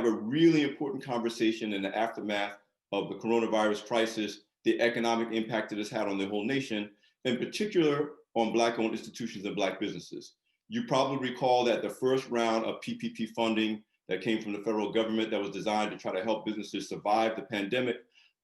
a really important conversation in the aftermath of the coronavirus crisis, the economic impact it has had on the whole nation, in particular on Black-owned institutions and Black businesses. You probably recall that the first round of PPP funding that came from the federal government that was designed to try to help businesses survive the pandemic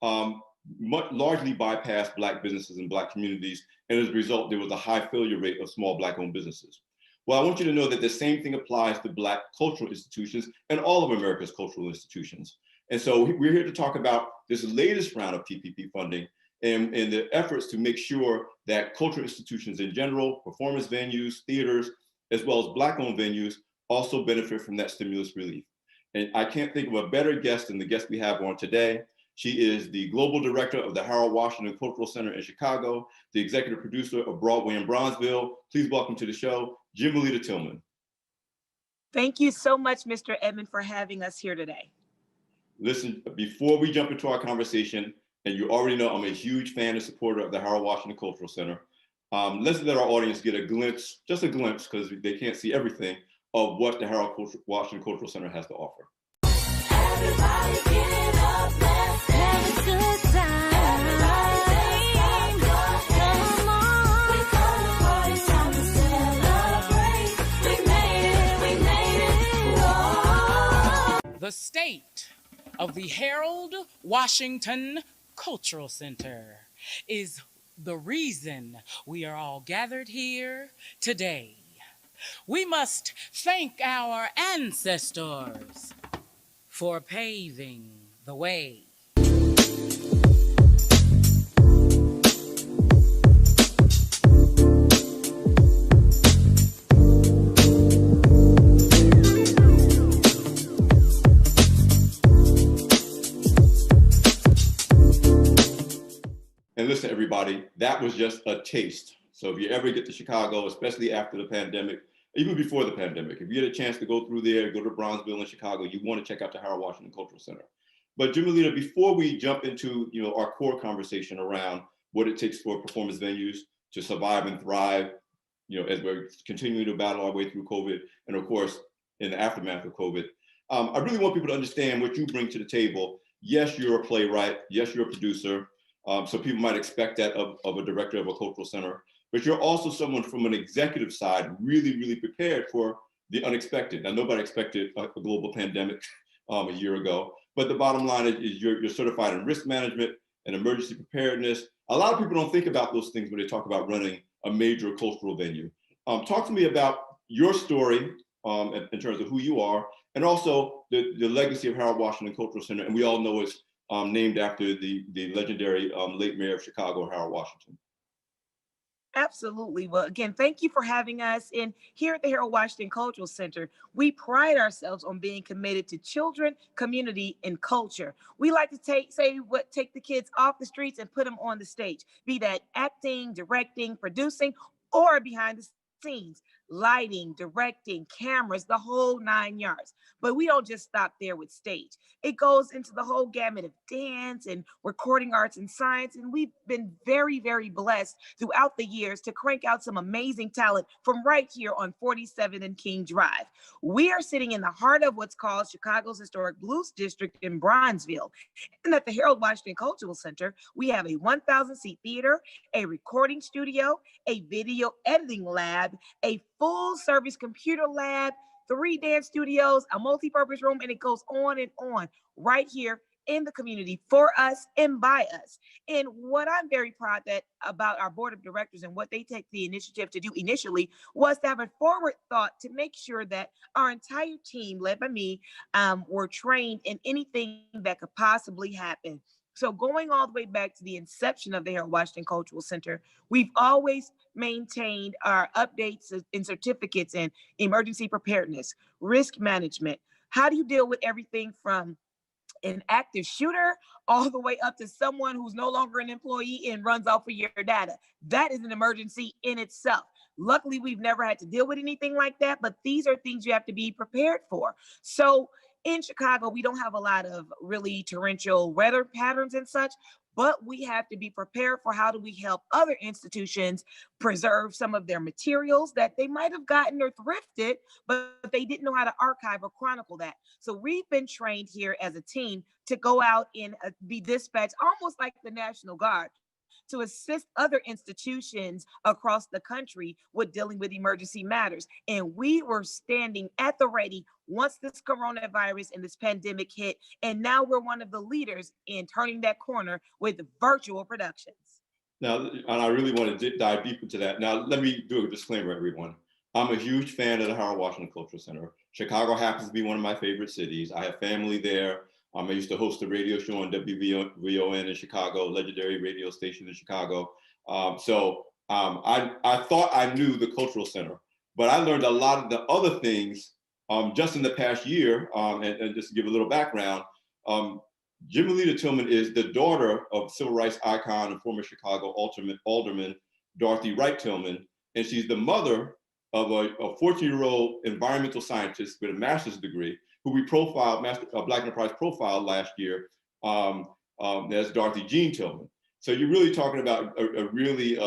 largely bypassed Black businesses and Black communities. And as a result, there was a high failure rate of small Black-owned businesses. Well, I want you to know that the same thing applies to Black cultural institutions and all of America's cultural institutions. And so we're here to talk about this latest round of PPP funding and the efforts to make sure that cultural institutions in general, performance venues, theaters, as well as Black-owned venues also benefit from that stimulus relief. And I can't think of a better guest than the guest we have on today. She is the global director of the Harold Washington Cultural Center in Chicago, the executive producer of Broadway in Bronzeville. Please welcome to the show, Jimelita Tillman. Thank you so much, Mr. Edmond, for having us here today. Listen, before we jump into our conversation, and you already know I'm a huge fan and supporter of the Harold Washington Cultural Center, let's let our audience get a glimpse, just a glimpse, because they can't see everything, of what the Harold Washington Cultural Center has to offer. Everybody get up, let's have a good time. Everybody come on. We come to party, time to celebrate. We made it, whoa. The state of the Harold Washington Cultural Center is the reason we are all gathered here today. We must thank our ancestors for paving the way. And listen, everybody, that was just a taste. So if you ever get to Chicago, especially after the pandemic, even before the pandemic, if you get a chance to go through there, go to Bronzeville in Chicago, you want to check out the Harold Washington Cultural Center. But Jimelita, before we jump into our core conversation around what it takes for performance venues to survive and thrive, as we're continuing to battle our way through COVID, and of course, in the aftermath of COVID, I really want people to understand what you bring to the table. Yes, you're a playwright. Yes, you're a producer. So people might expect that of a director of a cultural center. But you're also someone from an executive side, really, really prepared for the unexpected. Now, nobody expected a global pandemic a year ago, but the bottom line is you're certified in risk management and emergency preparedness. A lot of people don't think about those things when they talk about running a major cultural venue. Talk to me about your story in terms of who you are, and also the legacy of Harold Washington Cultural Center. And we all know it's named after the legendary late mayor of Chicago, Harold Washington. Absolutely. Well, again, thank you for having us. And here at the Harold Washington Cultural Center, we pride ourselves on being committed to children, community, and culture. We like to take the kids off the streets and put them on the stage, be that acting, directing, producing, or behind the scenes, lighting, directing, cameras, the whole 9 yards. But we don't just stop there with stage. It goes into the whole gamut of dance and recording arts and science. And we've been very, very blessed throughout the years to crank out some amazing talent from right here on 47 and King Drive. We are sitting in the heart of what's called Chicago's Historic Blues District in Bronzeville. And at the Harold Washington Cultural Center, we have a 1,000-seat theater, a recording studio, a video editing lab, a full-service computer lab, 3 dance studios, a multi-purpose room, and it goes on and on right here in the community for us and by us. And what I'm very proud about our board of directors and what they take the initiative to do initially was to have a forward thought to make sure that our entire team, led by me, were trained in anything that could possibly happen. So going all the way back to the inception of the Harold Washington Cultural Center, we've always maintained our updates and certificates in emergency preparedness, risk management. How do you deal with everything from an active shooter all the way up to someone who's no longer an employee and runs off of your data? That is an emergency in itself. Luckily, we've never had to deal with anything like that, but these are things you have to be prepared for. So in Chicago, we don't have a lot of really torrential weather patterns and such, but we have to be prepared for how do we help other institutions preserve some of their materials that they might have gotten or thrifted, but they didn't know how to archive or chronicle that. So we've been trained here as a team to go out and be dispatched almost like the National Guard to assist other institutions across the country with dealing with emergency matters. And we were standing at the ready once this coronavirus and this pandemic hit. And now we're one of the leaders in turning that corner with virtual productions. Now, and I really want to dive deep into that. Now, let me do a disclaimer, everyone. I'm a huge fan of the Harold Washington Cultural Center. Chicago happens to be one of my favorite cities. I have family there. I used to host a radio show on WVON in Chicago, legendary radio station in Chicago. I thought I knew the Cultural Center, but I learned a lot of the other things just in the past year. And just to give a little background, Jimelita Tillman is the daughter of civil rights icon and former Chicago alderman Dorothy Wright Tillman, and she's the mother of a 14-year-old environmental scientist with a master's degree who we profiled, Black Enterprise profile last year, as Dorothy Jean Tillman. So you're really talking about a really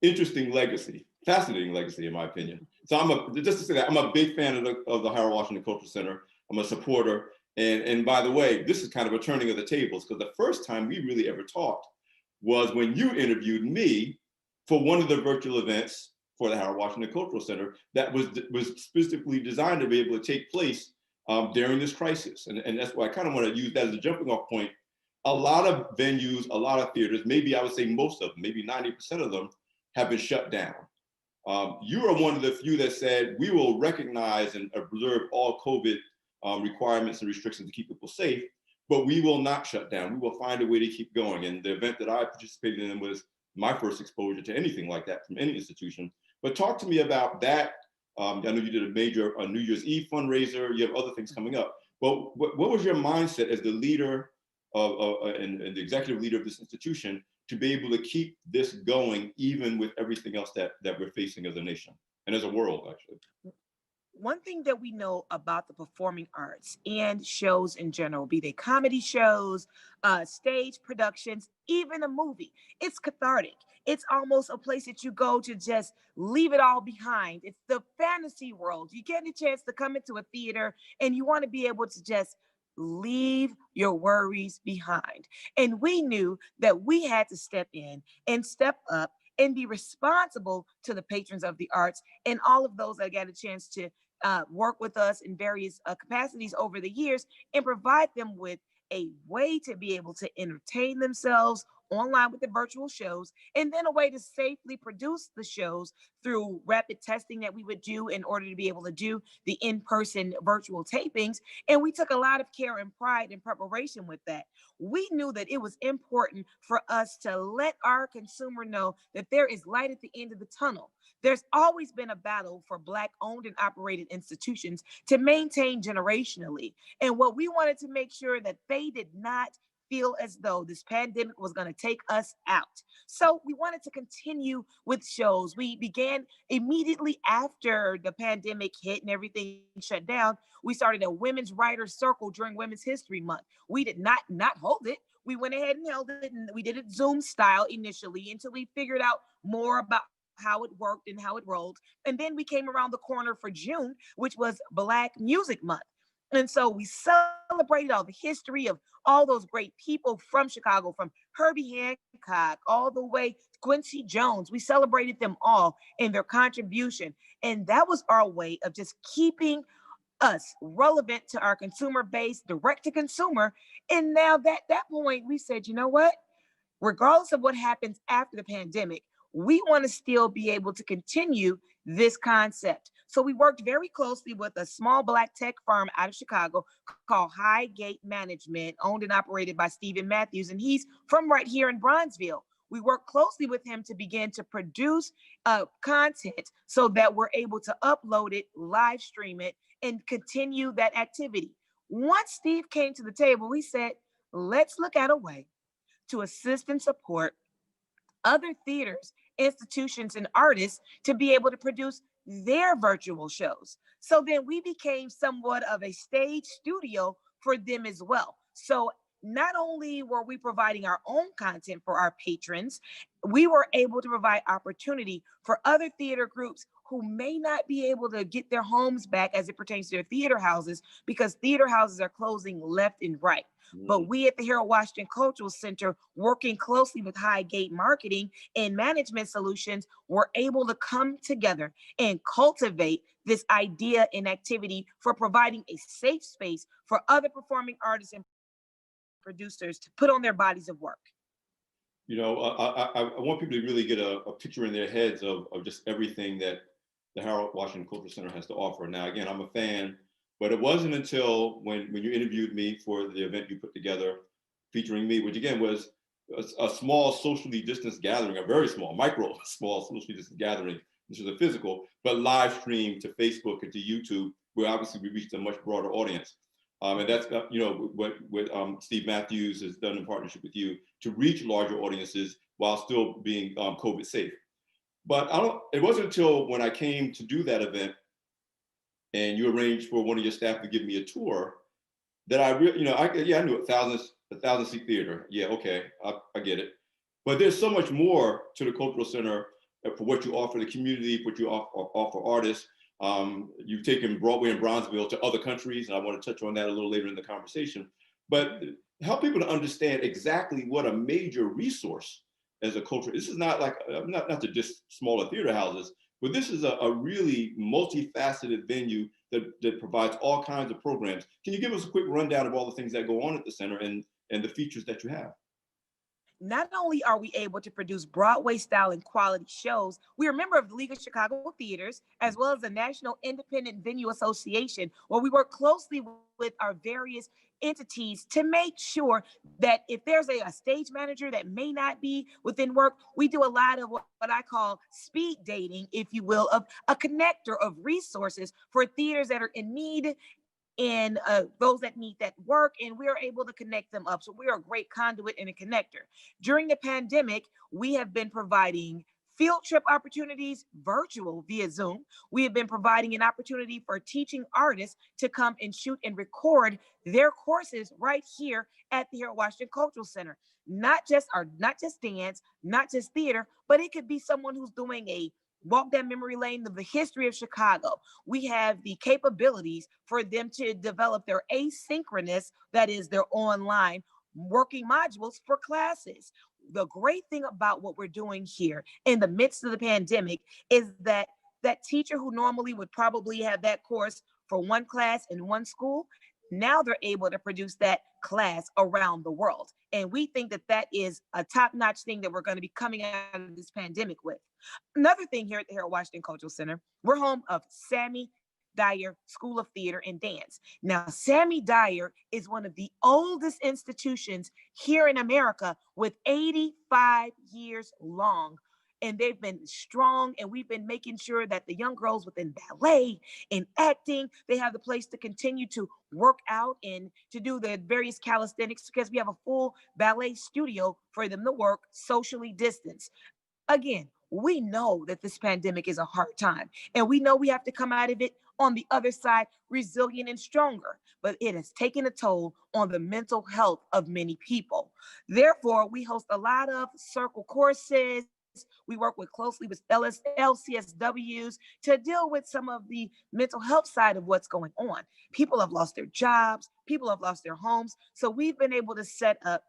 interesting legacy, fascinating legacy, in my opinion. So just to say that, I'm a big fan of the Harold Washington Cultural Center. I'm a supporter. And by the way, this is kind of a turning of the tables, because the first time we really ever talked was when you interviewed me for one of the virtual events for the Harold Washington Cultural Center that was specifically designed to be able to take place during this crisis. And that's why I kind of want to use that as a jumping off point. A lot of venues, a lot of theaters, maybe I would say most of them, maybe 90% of them have been shut down. You are one of the few that said, we will recognize and observe all COVID requirements and restrictions to keep people safe, but we will not shut down. We will find a way to keep going. And the event that I participated in was my first exposure to anything like that from any institution. But talk to me about that. I know you did a major New Year's Eve fundraiser. You have other things coming up. But what was your mindset as the leader and the executive leader of this institution to be able to keep this going, even with everything else that we're facing as a nation and as a world, actually? One thing that we know about the performing arts and shows in general, be they comedy shows, stage productions, even a movie, it's cathartic. It's almost a place that you go to just leave it all behind. It's the fantasy world. You get a chance to come into a theater and you want to be able to just leave your worries behind. And we knew that we had to step in and step up and be responsible to the patrons of the arts and all of those that got a chance to work with us in various capacities over the years and provide them with a way to be able to entertain themselves online with the virtual shows, and then a way to safely produce the shows through rapid testing that we would do in order to be able to do the in-person virtual tapings. And we took a lot of care and pride in preparation with that. We knew that it was important for us to let our consumer know that there is light at the end of the tunnel. There's always been a battle for Black owned and operated institutions to maintain generationally. And what we wanted to make sure that they did not feel as though this pandemic was going to take us out. So we wanted to continue with shows. We began immediately after the pandemic hit and everything shut down. We started a Women's Writers Circle during Women's History Month. We did not hold it. We went ahead and held it, and we did it Zoom style initially until we figured out more about how it worked and how it rolled. And then we came around the corner for June, which was Black Music Month. And so we celebrated all the history of all those great people from Chicago, from Herbie Hancock all the way to Quincy Jones. We celebrated them all and their contribution. And that was our way of just keeping us relevant to our consumer base, direct to consumer. And now at that point, we said, you know what? Regardless of what happens after the pandemic, we want to still be able to continue this concept. So we worked very closely with a small Black tech firm out of Chicago called Highgate Management, owned and operated by Stephen Matthews, and he's from right here in Bronzeville. We worked closely with him to begin to produce content so that we're able to upload it, live stream it, and continue that activity. Once Steve came to the table, we said, let's look at a way to assist and support other theaters, institutions, and artists to be able to produce their virtual shows. So then we became somewhat of a stage studio for them as well. So not only were we providing our own content for our patrons, we were able to provide opportunity for other theater groups who may not be able to get their homes back as it pertains to their theater houses, because theater houses are closing left and right. But we at the Harold Washington Cultural Center, working closely with Highgate Marketing and Management Solutions, were able to come together and cultivate this idea and activity for providing a safe space for other performing artists and producers to put on their bodies of work. You know, I want people to really get a picture in their heads of just everything that the Harold Washington Cultural Center has to offer. Now, again, I'm a fan, but it wasn't until when you interviewed me for the event you put together featuring me, which again was a small socially distanced gathering, a very small, small socially distanced gathering. This was a physical, but live streamed to Facebook and to YouTube, where obviously we reached a much broader audience. And that's you know what Steve Matthews has done in partnership with you to reach larger audiences while still being COVID safe. But it wasn't until when I came to do that event and you arranged for one of your staff to give me a tour that I really, I knew a thousand seat theater. Yeah, okay, I get it. But there's so much more to the Cultural Center for what you offer the community, what you offer artists. You've taken Broadway and Bronzeville to other countries, and I want to touch on that a little later in the conversation. But help people to understand exactly what a major resource as a culture. This is not like not to just smaller theater houses, but this is a really multifaceted venue that provides all kinds of programs. Can you give us a quick rundown of all the things that go on at the center and the features that you have? Not only are we able to produce Broadway style and quality shows, we are a member of the League of Chicago Theaters, as well as the National Independent Venue Association, where we work closely with our various entities to make sure that if there's a stage manager that may not be within work, we do a lot of what I call speed dating, if you will, of a connector of resources for theaters that are in need and those that need that work, and we are able to connect them up. So we are a great conduit and a connector. During the pandemic, we have been providing field trip opportunities virtual via Zoom. We have been providing an opportunity for teaching artists to come and shoot and record their courses right here at the Harold Washington Cultural Center. Not just dance, not just theater, but it could be someone who's doing a walk down memory lane of the history of Chicago. We have the capabilities for them to develop their asynchronous, that is their online working modules for classes. The great thing about what we're doing here in the midst of the pandemic is that that teacher who normally would probably have that course for one class in one school, now they're able to produce that class around the world. And we think that that is a top-notch thing that we're going to be coming out of this pandemic with. Another thing here at the Harold Washington Cultural Center, we're home of Sammy Dyer School of Theater and Dance. Now, Sammy Dyer is one of the oldest institutions here in America, with 85 years long. And they've been strong, and we've been making sure that the young girls within ballet and acting, they have the place to continue to work out and to do the various calisthenics, because we have a full ballet studio for them to work socially distanced. Again, we know that this pandemic is a hard time, and we know we have to come out of it on the other side resilient and stronger, but it has taken a toll on the mental health of many people. Therefore, we host a lot of circle courses. We work closely with LCSWs to deal with some of the mental health side of what's going on. People have lost their jobs, people have lost their homes. So we've been able to set up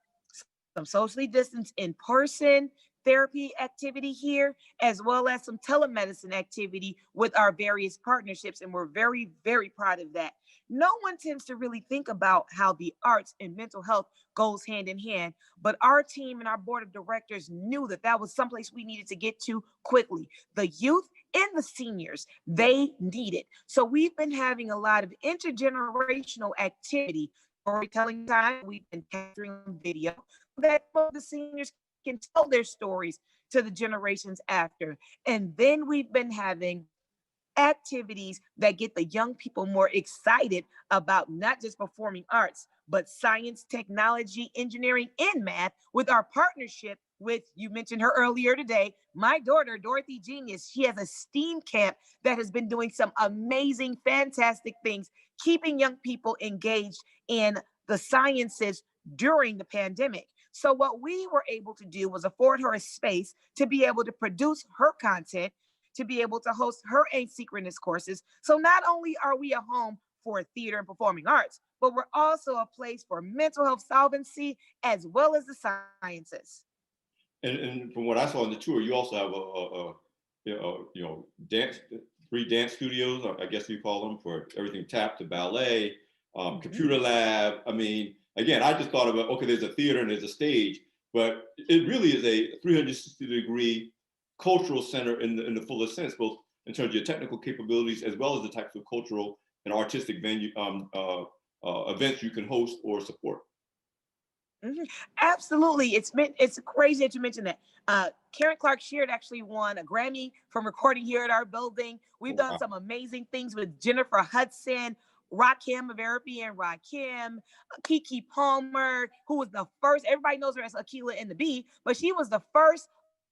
some socially distanced in-person therapy activity here, as well as some telemedicine activity with our various partnerships. And we're very, very proud of that. No one tends to really think about how the arts and mental health goes hand in hand, but our team and our board of directors knew that that was someplace we needed to get to quickly. The youth and the seniors, they need it. So we've been having a lot of intergenerational activity, storytelling time. We've been capturing video that the seniors can tell their stories to the generations after. And then we've been having activities that get the young people more excited about not just performing arts, but science, technology, engineering, and math with our partnership with, you mentioned her earlier today, my daughter, Dorothy Genius. She has a STEAM camp that has been doing some amazing, fantastic things, keeping young people engaged in the sciences during the pandemic. So, what we were able to do was afford her a space to be able to produce her content, to be able to host her asynchronous courses. So, not only are we a home for theater and performing arts, but we're also a place for mental health solvency as well as the sciences. And from what I saw on the tour, you also have dance, 3 dance studios, I guess you call them, for everything tap to ballet, computer lab. I mean, again, I just thought about, okay, there's a theater and there's a stage, but it really is a 360-degree cultural center in the fullest sense, both in terms of your technical capabilities as well as the types of cultural and artistic venue events you can host or support. Mhm. Absolutely. It's crazy that you mentioned that. Karen Clark Sheard actually won a Grammy from recording here at our building. We've done Wow. some amazing things with Jennifer Hudson, Rakim of Arabian Rakim, Kiki Palmer, who was the first, everybody knows her as Akila and the Bee, but she was the first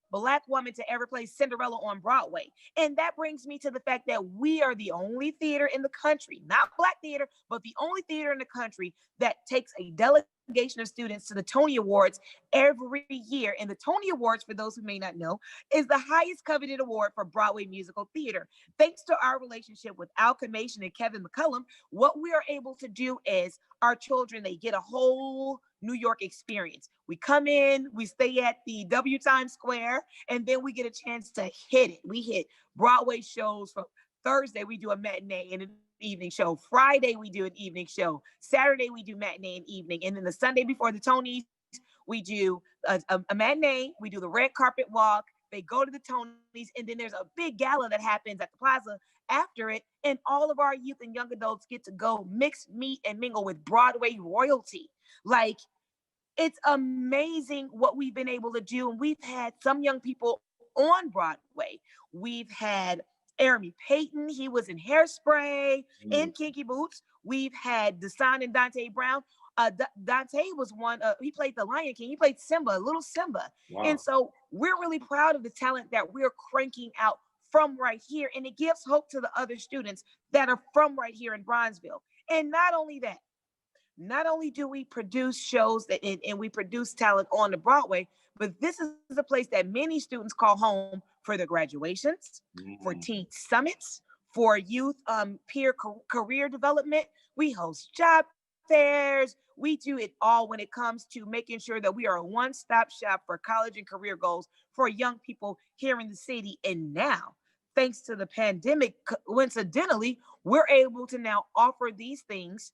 Black woman to ever play Cinderella on Broadway. And that brings me to the fact that we are the only theater in the country, not Black theater, but the only theater in the country that takes a delegation of students to the Tony Awards every year. And the Tony Awards, for those who may not know, is the highest coveted award for Broadway musical theater. Thanks to our relationship with Al Kamation and Kevin McCullum, what we are able to do is our children, they get a whole New York experience. We come in, we stay at the W Times Square, and then we get a chance to hit it. We hit Broadway shows. From Thursday, we do a matinee and an evening show. Friday, we do an evening show. Saturday, we do matinee and evening. And then the Sunday before the Tonys, we do a matinee. We do the red carpet walk. They go to the Tonys, and then there's a big gala that happens at the plaza after it. And all of our youth and young adults get to go mix, meet, and mingle with Broadway royalty. Like, it's amazing what we've been able to do. And we've had some young people on Broadway. We've had Jeremy Payton, he was in Hairspray, in Kinky Boots. We've had Deshaun and Dante Brown. Dante was one, he played the Lion King. He played Simba, little Simba. Wow. And so we're really proud of the talent that we're cranking out from right here. And it gives hope to the other students that are from right here in Bronzeville. And not only that, not only do we produce shows and we produce talent on the Broadway, but this is a place that many students call home for their graduations, for teen summits, for youth peer career development. We host job fairs. We do it all when it comes to making sure that we are a one-stop shop for college and career goals for young people here in the city. And now, thanks to the pandemic, coincidentally, we're able to now offer these things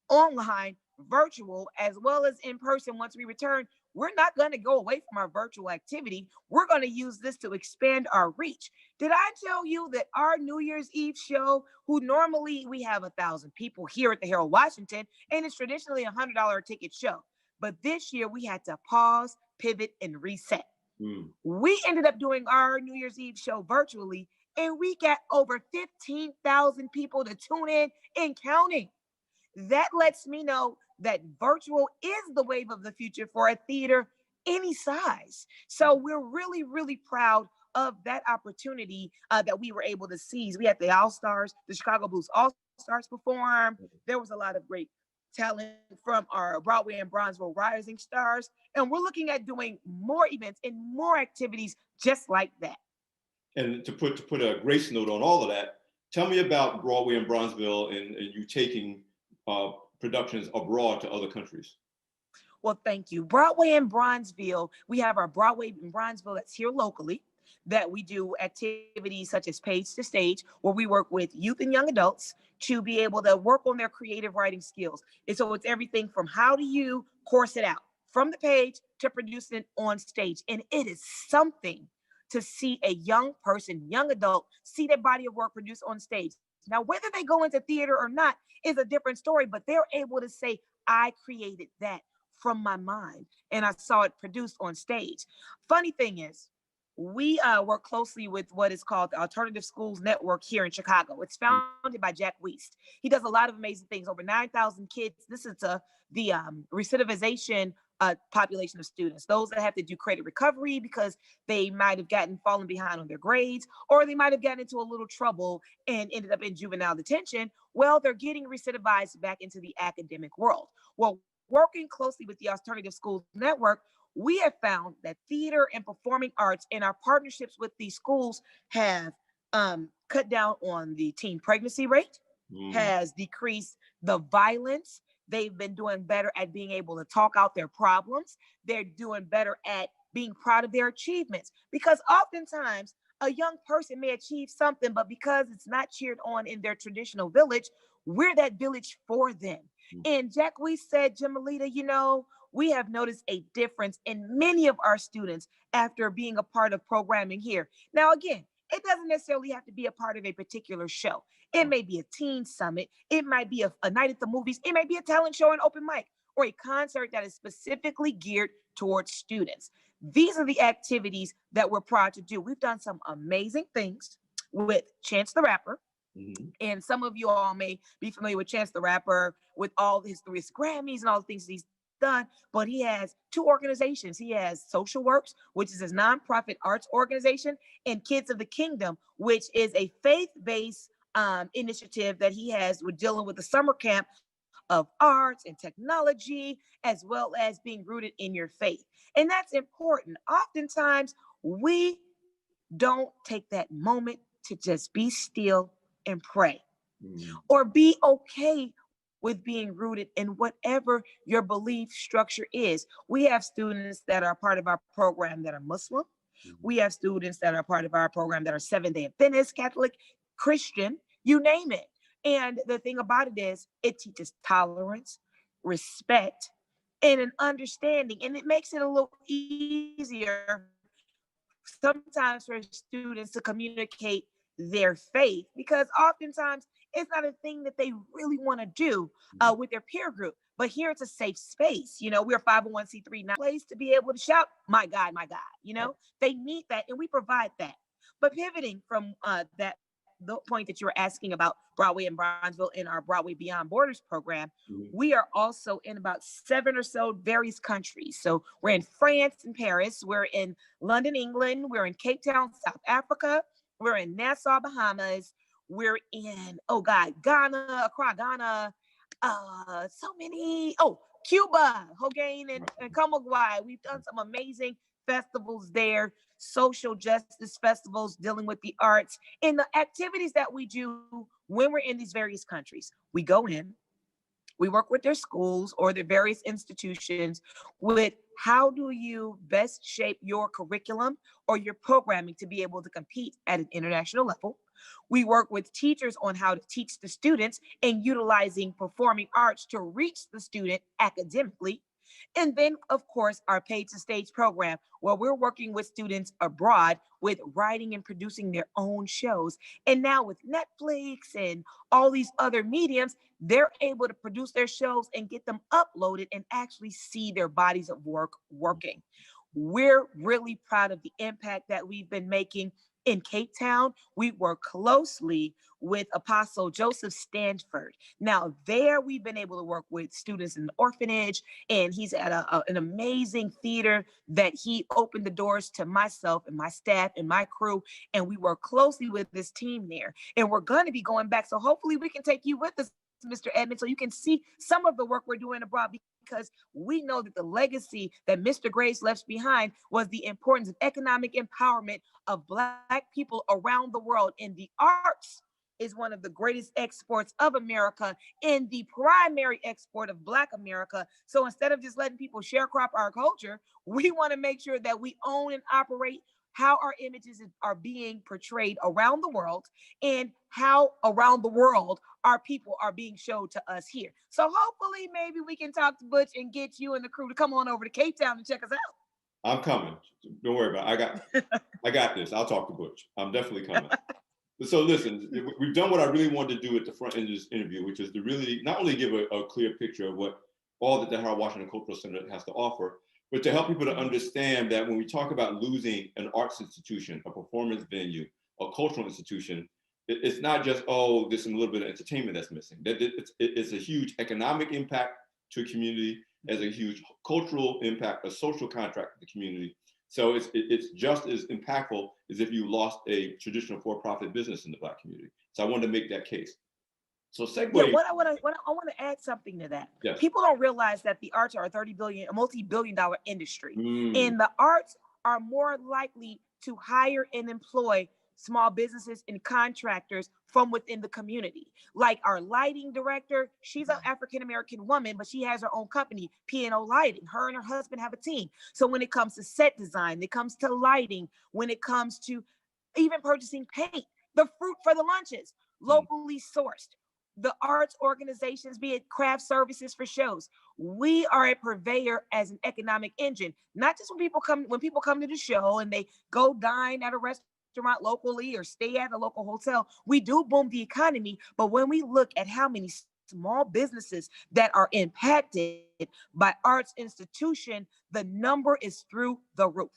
online, virtual, as well as in person once we return. We're not going to go away from our virtual activity. We're going to use this to expand our reach. Did I tell you that our New Year's Eve show, who normally we have 1,000 people here at the Harold Washington, and it's traditionally a $100 ticket show, but this year we had to pause, pivot, and reset. We ended up doing our New Year's Eve show virtually, and we got over 15,000 people to tune in and counting. That lets me know that virtual is the wave of the future for a theater any size. So we're really, really proud of that opportunity that we were able to seize. We had the All-Stars, the Chicago Blues All-Stars perform. There was a lot of great talent from our Broadway and Bronzeville Rising Stars. And we're looking at doing more events and more activities just like that. And to put a grace note on all of that, tell me about Broadway and Bronzeville and you taking productions abroad to other countries. Well, thank you. Broadway in Bronzeville, we have our Broadway in Bronzeville that's here locally, that we do activities such as Page to Stage, where we work with youth and young adults to be able to work on their creative writing skills. And so it's everything from how do you course it out from the page to producing it on stage. And it is something to see a young person, young adult, see their body of work produced on stage. Now, whether they go into theater or not is a different story, but they're able to say, I created that from my mind and I saw it produced on stage. Funny thing is, we work closely with what is called the Alternative Schools Network here in Chicago. It's founded by Jack Wiest. He does a lot of amazing things, over 9,000 kids. This is the recidivization population of students, those that have to do credit recovery because they might have fallen behind on their grades, or they might have gotten into a little trouble and ended up in juvenile detention. Well, they're getting recidivized back into the academic world. Well, working closely with the Alternative Schools Network, we have found that theater and performing arts and our partnerships with these schools have cut down on the teen pregnancy rate, has decreased the violence. They've been doing better at being able to talk out their problems. They're doing better at being proud of their achievements, because oftentimes a young person may achieve something, but because it's not cheered on in their traditional village, we're that village for them. And Jack, we said, Jamalita, we have noticed a difference in many of our students after being a part of programming here. Now, again, it doesn't necessarily have to be a part of a particular show. It may be a teen summit. It might be a night at the movies. It may be a talent show, an open mic, or a concert that is specifically geared towards students. These are the activities that we're proud to do. We've done some amazing things with Chance the Rapper. And some of you all may be familiar with Chance the Rapper with all his Grammys and all the things he's done, but he has two organizations. He has Social Works, which is his nonprofit arts organization, and Kids of the Kingdom, which is a faith-based initiative that he has with dealing with the summer camp of arts and technology, as well as being rooted in your faith. And that's important. Oftentimes, we don't take that moment to just be still and pray, or be okay with being rooted in whatever your belief structure is. We have students that are part of our program that are Muslim. We have students that are part of our program that are Seventh-day Adventist, Catholic, Christian, you name it. And the thing about it is, it teaches tolerance, respect, and an understanding. And it makes it a little easier sometimes for students to communicate their faith, because oftentimes it's not a thing that they really want to do with their peer group. But here it's a safe space. We're 501c3, not a place to be able to shout, my God, my God. They need that, and we provide that. But pivoting from the point that you were asking about Broadway and Bronzeville in our Broadway Beyond Borders program, we are also in about 7 or so various countries. So we're in France and Paris, we're in London, England, we're in Cape Town, South Africa, we're in Nassau, Bahamas, we're in, Ghana, Accra, Ghana, so many, Cuba, Hogain and Camagüey. We've done some amazing festivals there, social justice festivals dealing with the arts, and the activities that we do when we're in these various countries. We go in, we work with their schools or their various institutions with how do you best shape your curriculum or your programming to be able to compete at an international level. We work with teachers on how to teach the students and utilizing performing arts to reach the student academically. And then, of course, our Paid to Stage program, where we're working with students abroad with writing and producing their own shows. And now with Netflix and all these other mediums, they're able to produce their shows and get them uploaded and actually see their bodies of work working. We're really proud of the impact that we've been making in Cape Town. We work closely with Apostle Joseph Stanford. Now there we've been able to work with students in the orphanage, and he's at an amazing theater that he opened the doors to myself and my staff and my crew, and we work closely with this team there. And we're going to be going back, so hopefully we can take you with us, Mr. Edmonds, so you can see some of the work we're doing abroad, because we know that the legacy that Mr. Graves left behind was the importance of economic empowerment of Black people around the world. And the arts is one of the greatest exports of America and the primary export of Black America. So instead of just letting people sharecrop our culture, we want to make sure that we own and operate how our images are being portrayed around the world, and how around the world our people are being showed to us here. So hopefully maybe we can talk to Butch and get you and the crew to come on over to Cape Town and check us out. I'm coming. Don't worry about it. I got this. I'll talk to Butch. I'm definitely coming. So listen, we've done what I really wanted to do at the front end of this interview, which is to really not only give a clear picture of what all that the Harold Washington Cultural Center has to offer, but to help people to understand that when we talk about losing an arts institution, a performance venue, a cultural institution, it's not just, there's some little bit of entertainment that's missing. That it's a huge economic impact to a community, has a huge cultural impact, a social contract with the community. So it's just as impactful as if you lost a traditional for-profit business in the Black community. So I wanted to make that case. So segue. Yeah, I want to add something to that. Yes. People don't realize that the arts are a multi-billion-dollar industry, Mm. and the arts are more likely to hire and employ small businesses and contractors from within the community. Like our lighting director, she's an African-American woman, but she has her own company, P&O Lighting. Her and her husband have a team. So when it comes to set design, when it comes to lighting, when it comes to even purchasing paint, the fruit for the lunches, locally sourced. The arts organizations, be it craft services for shows, we are a purveyor as an economic engine. Not just when people come to the show and they go dine at a restaurant locally or stay at a local hotel, we do boom the economy. But when we look at how many small businesses that are impacted by arts institution, the number is through the roof.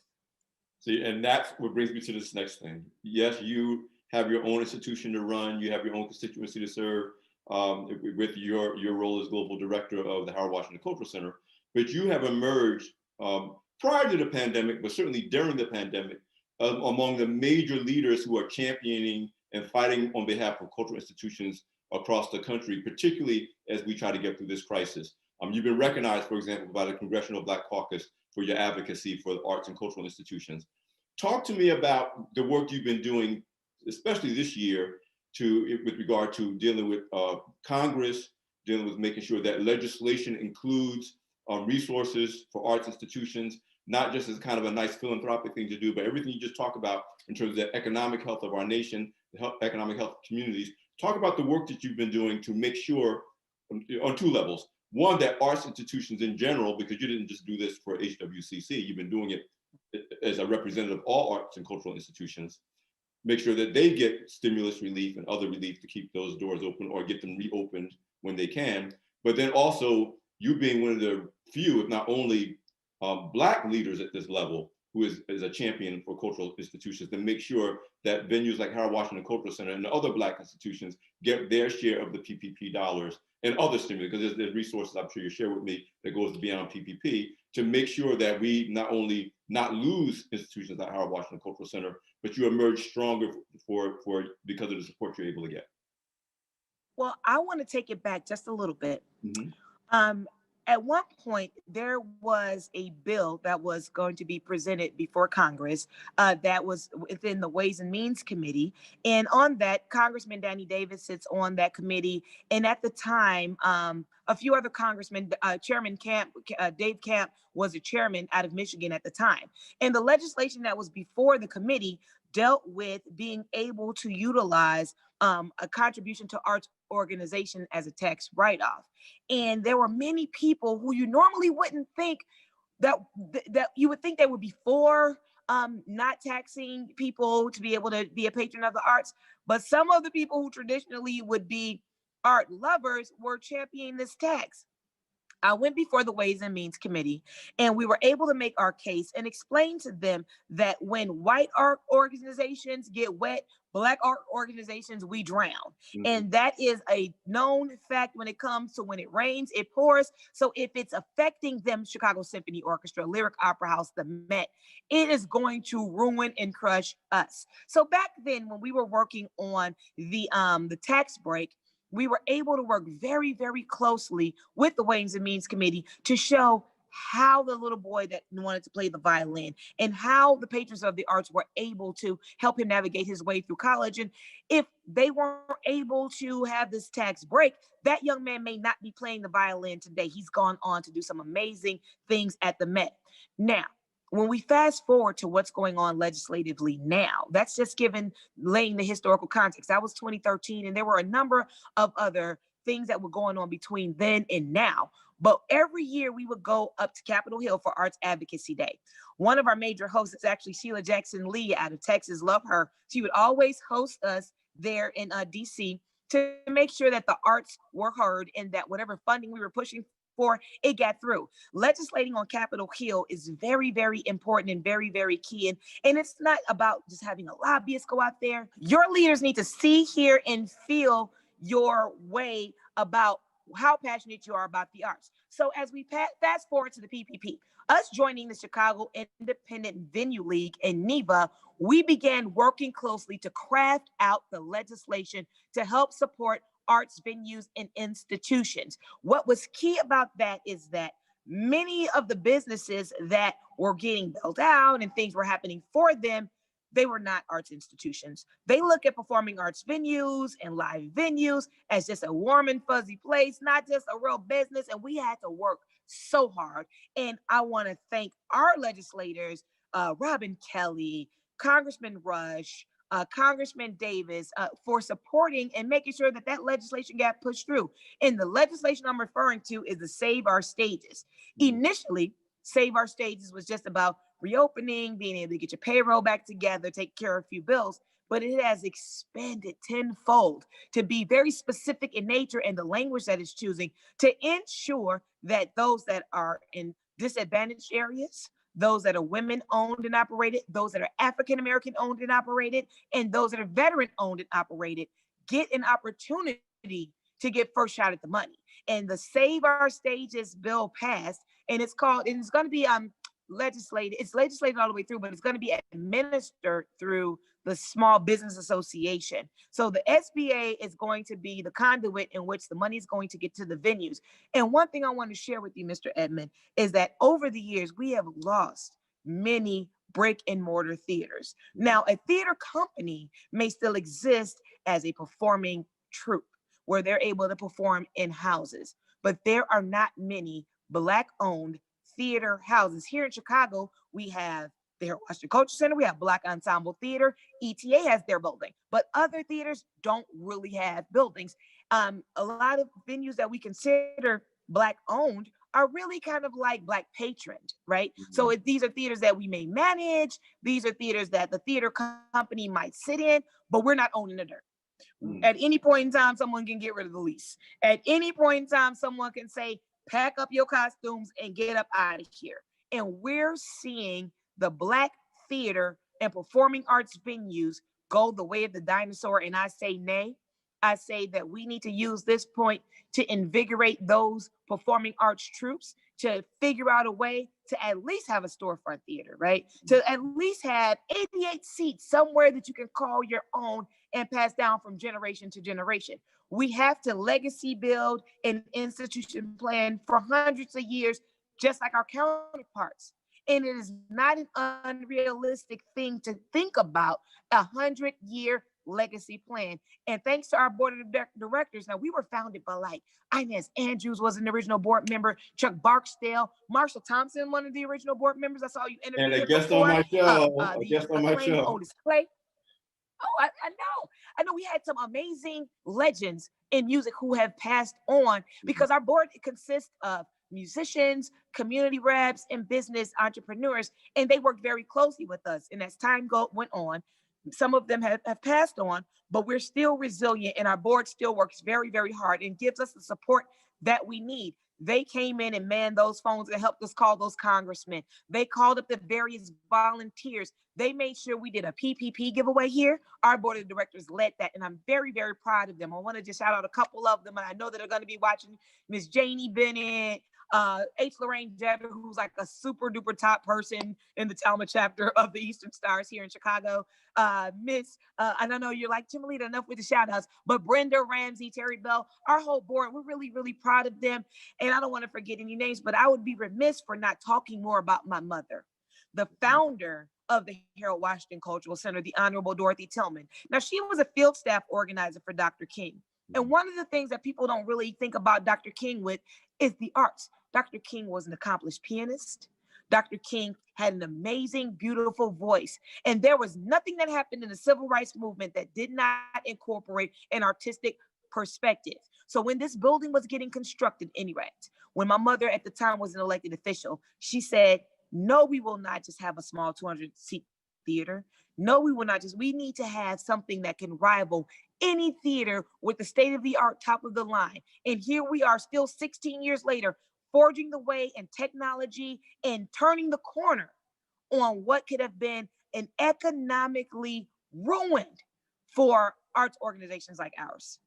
See, and that's what brings me to this next thing. Yes, you have your own institution to run, you have your own constituency to serve with your role as global director of the Howard Washington Cultural Center, but you have emerged prior to the pandemic, but certainly during the pandemic, among the major leaders who are championing and fighting on behalf of cultural institutions across the country, particularly as we try to get through this crisis. You've been recognized, for example, by the Congressional Black Caucus for your advocacy for the arts and cultural institutions. Talk to me about the work you've been doing, especially this year, with regard to dealing with Congress, dealing with making sure that legislation includes resources for arts institutions, not just as kind of a nice philanthropic thing to do, but everything you just talked about in terms of the economic health of our nation, the economic health of communities. Talk about the work that you've been doing to make sure on two levels. One, that arts institutions in general, because you didn't just do this for HWCC, you've been doing it as a representative of all arts and cultural institutions, make sure that they get stimulus relief and other relief to keep those doors open or get them reopened when they can. But then also you being one of the few, if not only Black leaders at this level, who is a champion for cultural institutions, to make sure that venues like Howard Washington Cultural Center and the other Black institutions get their share of the PPP dollars and other stimulus, because there's resources I'm sure you share with me that goes beyond PPP, to make sure that we not only not lose institutions like Howard Washington Cultural Center, but you emerge stronger because of the support you're able to get. Well, I want to take it back just a little bit. Mm-hmm. At one point, there was a bill that was going to be presented before Congress that was within the Ways and Means Committee. And on that, Congressman Danny Davis sits on that committee. And at the time, a few other congressmen, Chairman Camp, Dave Camp was a chairman out of Michigan at the time. And the legislation that was before the committee dealt with being able to utilize a contribution to arts organization as a tax write-off. And there were many people who you normally wouldn't think that you would think they would be for not taxing people to be able to be a patron of the arts. But some of the people who traditionally would be art lovers were championing this tax. I went before the Ways and Means Committee, and we were able to make our case and explain to them that when white art organizations get wet, Black art organizations, we drown. Mm-hmm. And that is a known fact when it comes to when it rains, it pours. So if it's affecting them, Chicago Symphony Orchestra, Lyric Opera House, the Met, it is going to ruin and crush us. So back then, when we were working on the tax break, we were able to work very, very closely with the Ways and Means Committee to show how the little boy that wanted to play the violin and how the patrons of the arts were able to help him navigate his way through college. And if they weren't able to have this tax break, that young man may not be playing the violin today. He's gone on to do some amazing things at the Met. Now, when we fast forward to what's going on legislatively now, that's just laying the historical context. That was 2013, and there were a number of other things that were going on between then and now. But every year we would go up to Capitol Hill for Arts Advocacy Day. One of our major hosts is actually Sheila Jackson Lee out of Texas. Love her. She would always host us there in DC to make sure that the arts were heard and that whatever funding we were pushing for, it got through. Legislating on Capitol Hill is very, very important and very, very key. And it's not about just having a lobbyist go out there. Your leaders need to see, hear, and feel your way about how passionate you are about the arts. So as we fast forward to the PPP, us joining the Chicago Independent Venue League and NEVA, we began working closely to craft out the legislation to help support arts venues and institutions. What was key about that is that many of the businesses that were getting built out and things were happening for them, they were not arts institutions. They look at performing arts venues and live venues as just a warm and fuzzy place, not just a real business. And we had to work so hard. And I want to thank our legislators, Robin Kelly, Congressman Rush, Congressman Davis, for supporting and making sure that that legislation got pushed through. And the legislation I'm referring to is the Save Our Stages. Initially, Save Our Stages was just about reopening, being able to get your payroll back together, take care of a few bills, but it has expanded tenfold to be very specific in nature and the language that it's choosing to ensure that those that are in disadvantaged areas, those that are women owned and operated, those that are African American owned and operated, and those that are veteran owned and operated get an opportunity to get first shot at the money. And the Save Our Stages bill passed, and it's going to be legislated. It's legislated all the way through, but it's going to be administered through the Small Business Association. So the SBA is going to be the conduit in which the money is going to get to the venues. And one thing I want to share with you, Mr. Edmond, is that over the years, we have lost many brick and mortar theaters. Now, a theater company may still exist as a performing troupe where they're able to perform in houses, but there are not many Black-owned theater houses. Here in Chicago, we have the Harold Washington Cultural Center, we have Black Ensemble Theater, ETA has their building, but other theaters don't really have buildings. A lot of venues that we consider Black-owned are really kind of like Black patroned, right? Mm-hmm. So these are theaters that we may manage, these are theaters that the theater company might sit in, but we're not owning the dirt. Mm-hmm. At any point in time, someone can get rid of the lease. At any point in time, someone can say, pack up your costumes and get up out of here. And we're seeing the Black theater and performing arts venues go the way of the dinosaur. And I say nay. I say that we need to use this point to invigorate those performing arts troupes, to figure out a way to at least have a storefront theater, right? To at least have 88 seats somewhere that you can call your own and pass down from generation to generation. We have to legacy build an institution plan for hundreds of years, just like our counterparts. And it is not an unrealistic thing to think about a 100-year legacy plan. And thanks to our board of directors, now we were founded by like Inez Andrews was an original board member, Chuck Barksdale, Marshall Thompson, one of the original board members. I saw you interview and a guest on my show. A guest on my show. Otis Clay. Oh, I know we had some amazing legends in music who have passed on because our board consists of musicians, community reps, and business entrepreneurs, and they worked very closely with us. And as time went on, some of them have passed on, but we're still resilient, and our board still works very, very hard and gives us the support that we need. They came in and manned those phones and helped us call those congressmen. They called up the various volunteers. They made sure we did a PPP giveaway here. Our board of directors led that, and I'm very, very proud of them. I want to just shout out a couple of them, and I know that they're going to be watching. Miss Janie Bennett, H. Lorraine Jeter, who's like a super duper top person in the Talma chapter of the Eastern Stars here in Chicago. Miss, I don't know, you're like, Timolita, enough with the shout outs, but Brenda Ramsey, Terry Bell, our whole board, we're really, really proud of them. And I don't want to forget any names, but I would be remiss for not talking more about my mother, the founder of the Harold Washington Cultural Center, the Honorable Dorothy Tillman. Now, she was a field staff organizer for Dr. King. And one of the things that people don't really think about Dr. King with is the arts. Dr. King was an accomplished pianist. Dr. King had an amazing, beautiful voice. And there was nothing that happened in the civil rights movement that did not incorporate an artistic perspective. So when this building was getting constructed, when my mother at the time was an elected official, she said, no, we will not just have a small 200-seat theater. No, we will not we need to have something that can rival any theater with the state-of-the-art, top of the line. And here we are still 16 years later, forging the way in technology and turning the corner on what could have been an economically ruined for arts organizations like ours.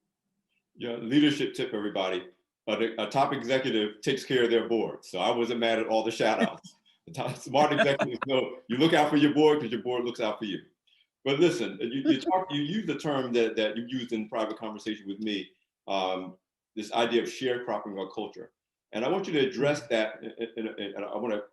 Yeah, leadership tip, everybody. a top executive takes care of their board. So I wasn't mad at all the shout outs. Smart executives know you look out for your board because your board looks out for you. But listen, you use the term that you used in private conversation with me, this idea of sharecropping our culture. And I want you to address that, and I want to,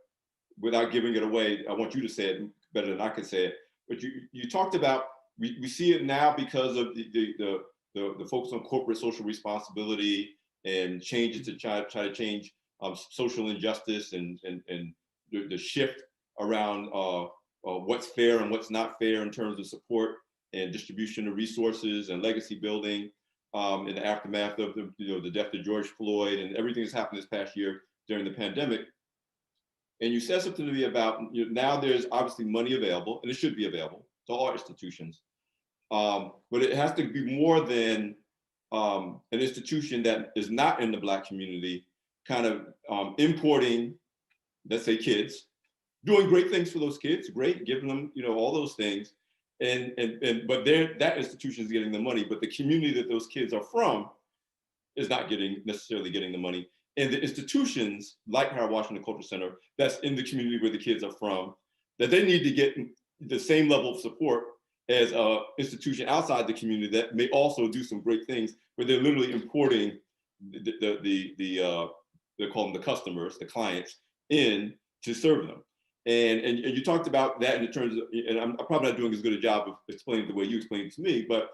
without giving it away, I want you to say it better than I can say it. But you talked about, we see it now because of the focus on corporate social responsibility and changes to try to change social injustice and the shift around what's fair and what's not fair in terms of support and distribution of resources and legacy building in the aftermath of the death of George Floyd and everything that's happened this past year during the pandemic. And you said something to me about now there's obviously money available, and it should be available to all institutions, but it has to be more than an institution that is not in the Black community, kind of importing, let's say, kids, doing great things for those kids, great, giving them all those things, but that institution is getting the money, but the community that those kids are from is not necessarily getting the money. And the institutions like Harold Washington Cultural Center, that's in the community where the kids are from, that they need to get the same level of support as an institution outside the community that may also do some great things, where they're literally importing they call them the customers, the clients, in to serve them. And you talked about that in terms of, and I'm probably not doing as good a job of explaining the way you explained it to me, but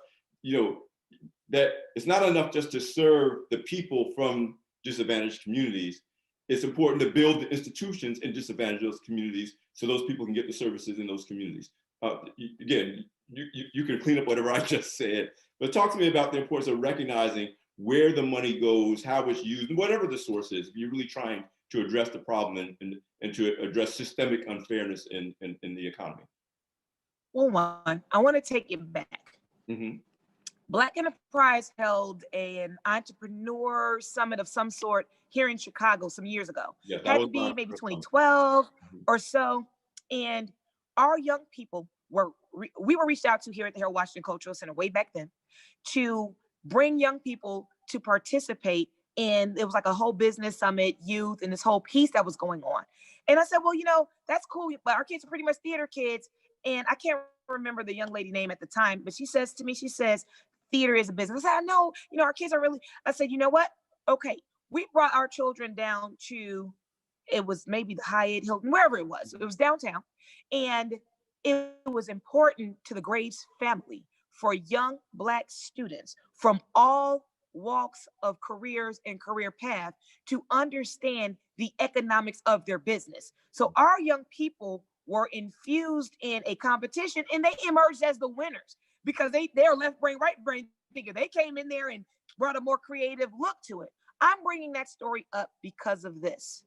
that it's not enough just to serve the people from disadvantaged communities. It's important to build the institutions in disadvantaged communities so those people can get the services in those communities. Again, you can clean up whatever I just said, but talk to me about the importance of recognizing where the money goes, how it's used, and whatever the source is, if you're really trying to address the problem and to address systemic unfairness in the economy. Well, one, I want to take it back. Mm-hmm. Black Enterprise held an entrepreneur summit of some sort here in Chicago some years ago. Yes, Had to be maybe 2012 or so. And our young people we were reached out to here at the Harold Washington Cultural Center way back then to bring young people to participate in, it was like a whole business summit, youth, and this whole piece that was going on. And I said, well, that's cool, but our kids are pretty much theater kids. And I can't remember the young lady name at the time, but she says to me, theater is a business. I said, I know, our kids are really, I said, you know what? Okay, we brought our children down to, it was maybe the Hyatt, Hilton, wherever it was downtown. And it was important to the Graves family for young Black students from all walks of careers and career path to understand the economics of their business. So our young people were infused in a competition and they emerged as the winners because they're left brain, right brain thinker. They came in there and brought a more creative look to it. I'm bringing that story up because of this.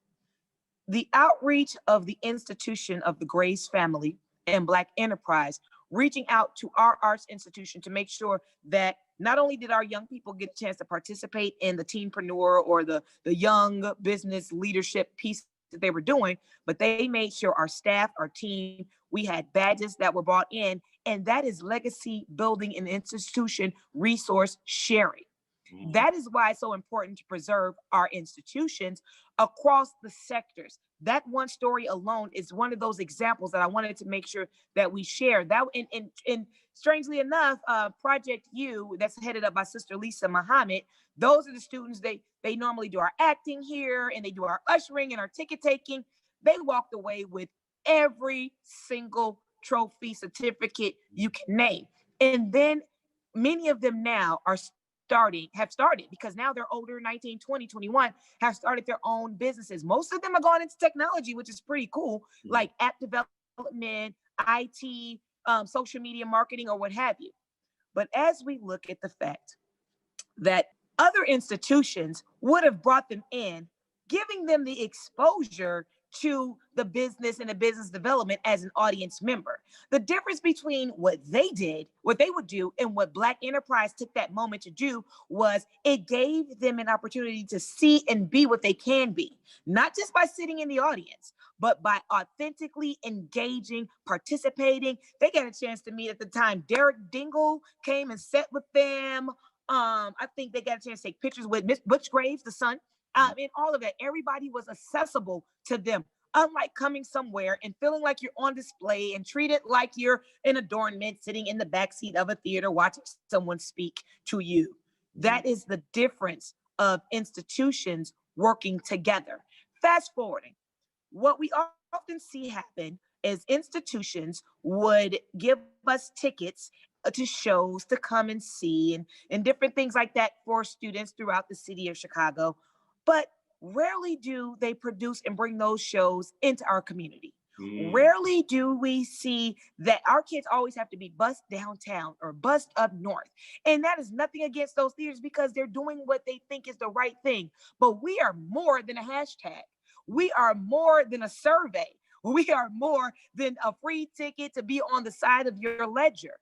The outreach of the institution of the Graves family and Black Enterprise, reaching out to our arts institution to make sure that not only did our young people get a chance to participate in the teenpreneur or the young business leadership piece that they were doing, but they made sure our staff, our team, we had badges that were brought in, and that is legacy building and institution resource sharing. Mm-hmm. That is why it's so important to preserve our institutions across the sectors. That one story alone is one of those examples that I wanted to make sure that we share. That and strangely enough, Project U, that's headed up by Sister Lisa Muhammad, those are the students, they normally do our acting here and they do our ushering and our ticket taking. They walked away with every single trophy, certificate you can name. And then many of them now have started because now they're older, 19, 20, 21, have started their own businesses. Most of them are going into technology, which is pretty cool, like app development, IT, social media marketing, or what have you. But as we look at the fact that other institutions would have brought them in, giving them the exposure to the business and the business development as an audience member. The difference between what they would do, and what Black Enterprise took that moment to do was it gave them an opportunity to see and be what they can be, not just by sitting in the audience, but by authentically engaging, participating. They got a chance to meet at the time. Derek Dingle came and sat with them. I think they got a chance to take pictures with Miss Butch Graves, the son, and all of that. Everybody was accessible to them. Unlike coming somewhere and feeling like you're on display and treated like you're an adornment sitting in the backseat of a theater watching someone speak to you. That is the difference of institutions working together. Fast forwarding, what we often see happen is institutions would give us tickets to shows to come and see and different things like that for students throughout the city of Chicago. But rarely do they produce and bring those shows into our community. Rarely do we see that our kids always have to be bused downtown or bused up north. And that is nothing against those theaters because they're doing what they think is the right thing. But we are more than a hashtag. We are more than a survey. We are more than a free ticket to be on the side of your ledger.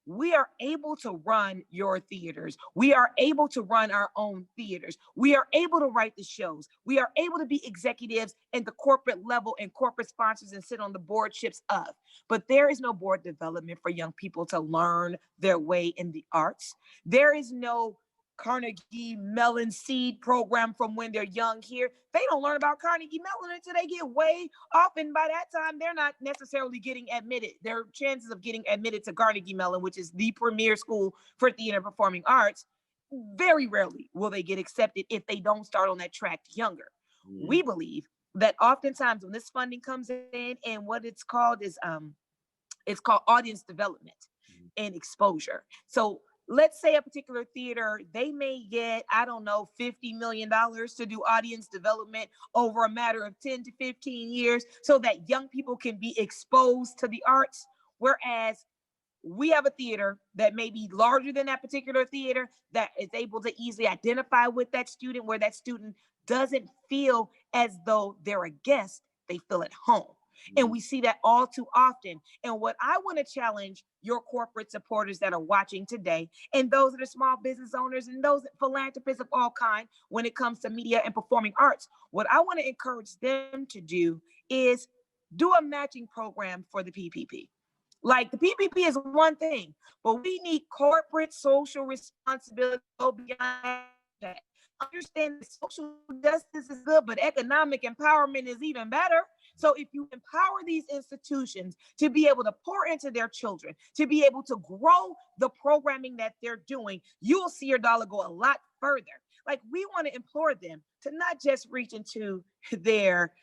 We are able to run your theaters. We are able to run our own theaters. We are able to write the shows. We are able to be executives at the corporate level and corporate sponsors and sit on the boardships of. But there is no board development for young people to learn their way in the arts. There is no Carnegie Mellon seed program from when they're young here. They don't learn about Carnegie Mellon until they get way off. And by that time, they're not necessarily getting admitted. Their chances of getting admitted to Carnegie Mellon, which is the premier school for theater and performing arts, very rarely will they get accepted if they don't start on that track younger. We believe that oftentimes when this funding comes in and what it's called is it's called audience development and exposure. So let's say a particular theater, they may get, I don't know, $50 million to do audience development over a matter of 10 to 15 years so that young people can be exposed to the arts. Whereas we have a theater that may be larger than that particular theater that is able to easily identify with that student, where that student doesn't feel as though they're a guest, they feel at home. And we see that all too often. And what I want to challenge your corporate supporters that are watching today, and those that are small business owners and those philanthropists of all kind, when it comes to media and performing arts, what I want to encourage them to do is do a matching program for the PPP. Like the PPP is one thing, but we need corporate social responsibility to go beyond that. Understand that social justice is good, but economic empowerment is even better. So if you empower these institutions to be able to pour into their children, to be able to grow the programming that they're doing, you'll see your dollar go a lot further. Like, we want to implore them to not just reach into their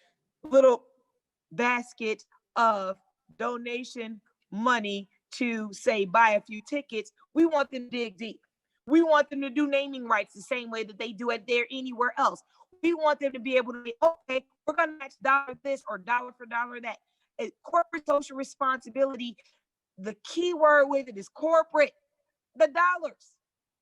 little basket of donation money to say buy a few tickets. We want them to dig deep. We want them to do naming rights the same way that they do it there anywhere else. We want them to be able to be, okay, we're going to match dollar this or dollar for dollar that. Corporate social responsibility, the key word with it is corporate. The dollars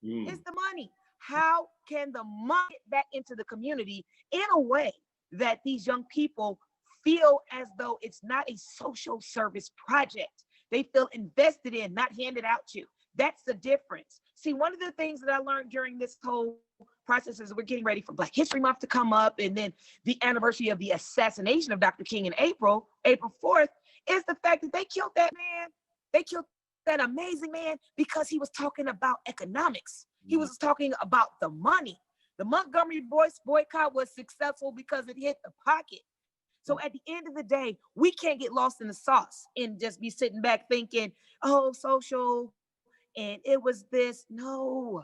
is the money. How can the money get back into the community in a way that these young people feel as though it's not a social service project? They feel invested in, not handed out to. That's the difference. See, one of the things that I learned during this whole process is we're getting ready for Black History Month to come up, and then the anniversary of the assassination of Dr. King in April 4th, is the fact that they killed that man. They killed that amazing man because he was talking about economics. He was talking about the money. The Montgomery boycott was successful because it hit the pocket. So at the end of the day, we can't get lost in the sauce and just be sitting back thinking, oh, social, and it was this. No.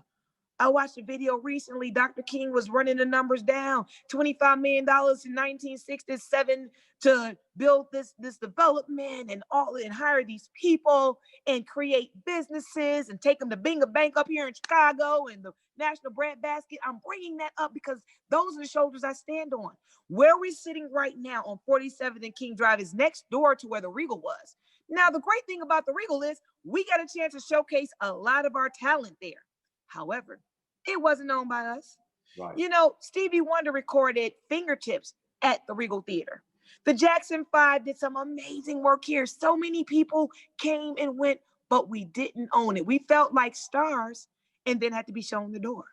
I watched a video recently. Dr. King was running the numbers down. $25 million in 1967 to build this development and hire these people and create businesses and take them to Binga Bank up here in Chicago and the National Bread Basket. I'm bringing that up because those are the shoulders I stand on. Where we're sitting right now on 47th and King Drive is next door to where the Regal was. Now, the great thing about the Regal is we got a chance to showcase a lot of our talent there. However, it wasn't known by us. Right. You know, Stevie Wonder recorded Fingertips at the Regal Theater. The Jackson 5 did some amazing work here. So many people came and went, but we didn't own it. We felt like stars and then had to be shown the door.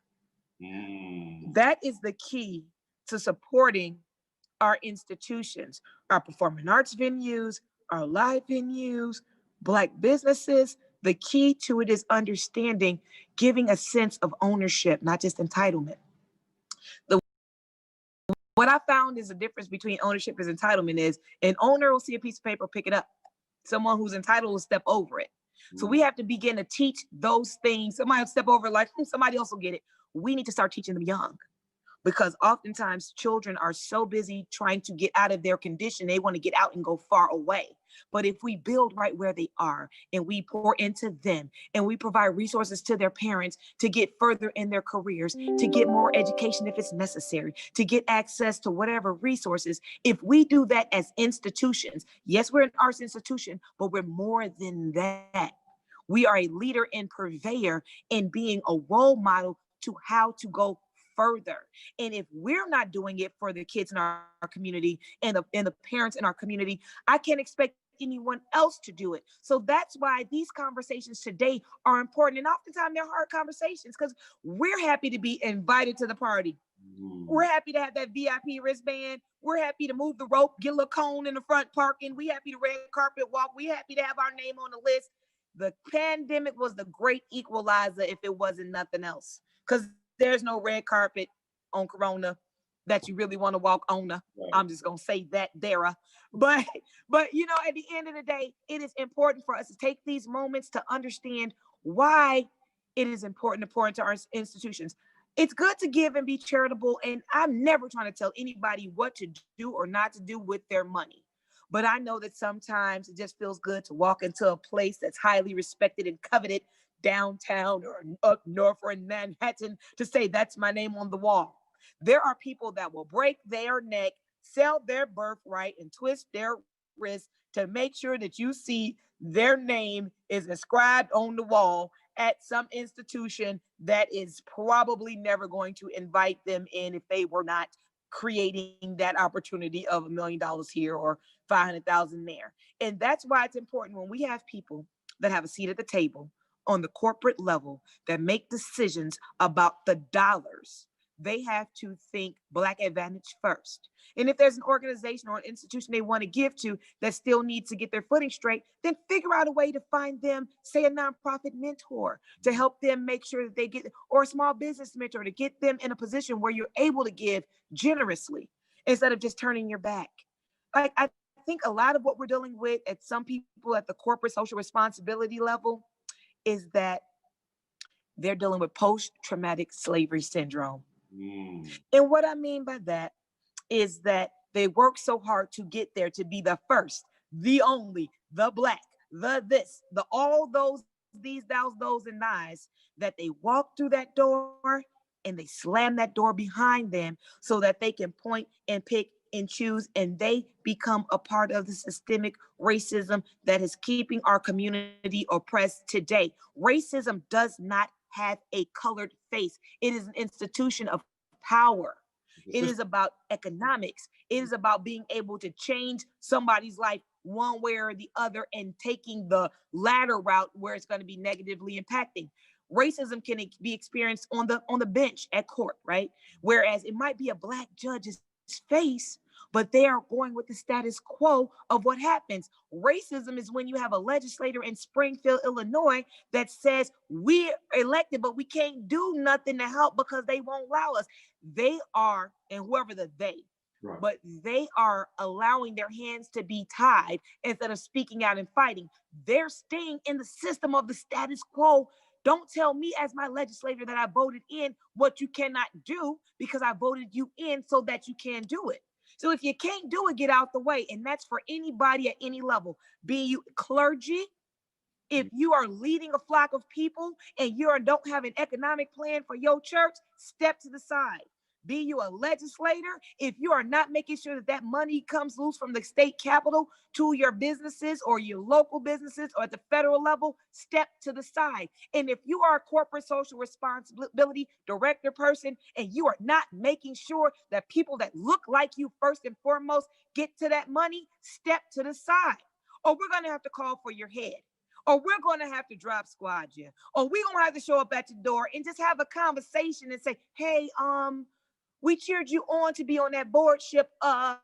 That is the key to supporting our institutions, our performing arts venues, our live venues, Black businesses. The key to it is understanding, giving a sense of ownership, not just entitlement. What I found is the difference between ownership and entitlement is an owner will see a piece of paper, pick it up. Someone who's entitled will step over it. So we have to begin to teach those things. Somebody will step over like somebody else will get it. We need to start teaching them young, because oftentimes children are so busy trying to get out of their condition, they want to get out and go far away. But if we build right where they are and we pour into them and we provide resources to their parents to get further in their careers, to get more education if it's necessary, to get access to whatever resources, if we do that as institutions, yes, we're an arts institution, but we're more than that. We are a leader and purveyor in being a role model to how to go further. And if we're not doing it for the kids in our community and the parents in our community, I can't expect anyone else to do it. So that's why these conversations today are important. And oftentimes they're hard conversations because we're happy to be invited to the party. We're happy to have that VIP wristband. We're happy to move the rope, get a little cone in the front parking. We happy to red carpet walk. We happy to have our name on the list. The pandemic was the great equalizer if it wasn't nothing else. Because there's no red carpet on Corona that you really want to walk on. Right. I'm just gonna say that there. But you know, at the end of the day, it is important for us to take these moments to understand why it is important to pour into our institutions. It's good to give and be charitable, and I'm never trying to tell anybody what to do or not to do with their money. But I know that sometimes it just feels good to walk into a place that's highly respected and coveted downtown or up north or in Manhattan to say that's my name on the wall. There are people that will break their neck, sell their birthright, and twist their wrist to make sure that you see their name is inscribed on the wall at some institution that is probably never going to invite them in if they were not creating that opportunity of $1 million here or 500,000 there. And that's why it's important when we have people that have a seat at the table on the corporate level that make decisions about the dollars. They have to think Black Advantage first. And if there's an organization or an institution they want to give to that still needs to get their footing straight, then figure out a way to find them, say, a nonprofit mentor to help them make sure that they get, or a small business mentor to get them in a position where you're able to give generously instead of just turning your back. Like, I think a lot of what we're dealing with at some people at the corporate social responsibility level is that they're dealing with post-traumatic slavery syndrome. And what I mean by that is that they work so hard to get there, to be the first, the only, the Black, the this, the all those, these, those, and thys, that they walk through that door and they slam that door behind them so that they can point and pick and choose, and they become a part of the systemic racism that is keeping our community oppressed today. Racism does not have a colored face. It is an institution of power. It is about economics. It is about being able to change somebody's life one way or the other and taking the latter route where it's going to be negatively impacting. Racism can be experienced on the bench at court, right? Whereas it might be a Black judge's face, but they are going with the status quo of what happens. Racism is when you have a legislator in Springfield, Illinois, that says we elected, but we can't do nothing to help because they won't allow us. They are, and whoever the they, right, but they are allowing their hands to be tied instead of speaking out and fighting. They're staying in the system of the status quo. Don't tell me as my legislator that I voted in what you cannot do, because I voted you in so that you can do it. So if you can't do it, get out the way. And that's for anybody at any level, be you clergy. If you are leading a flock of people and you don't have an economic plan for your church, step to the side. Be you a legislator, if you are not making sure that that money comes loose from the state capitol to your businesses or your local businesses or at the federal level, step to the side. And if you are a corporate social responsibility director person and you are not making sure that people that look like you first and foremost get to that money, step to the side. Or we're going to have to call for your head. Or we're going to have to drop squad you. Or we're going to have to show up at your door and just have a conversation and say, hey, we cheered you on to be on that boardship of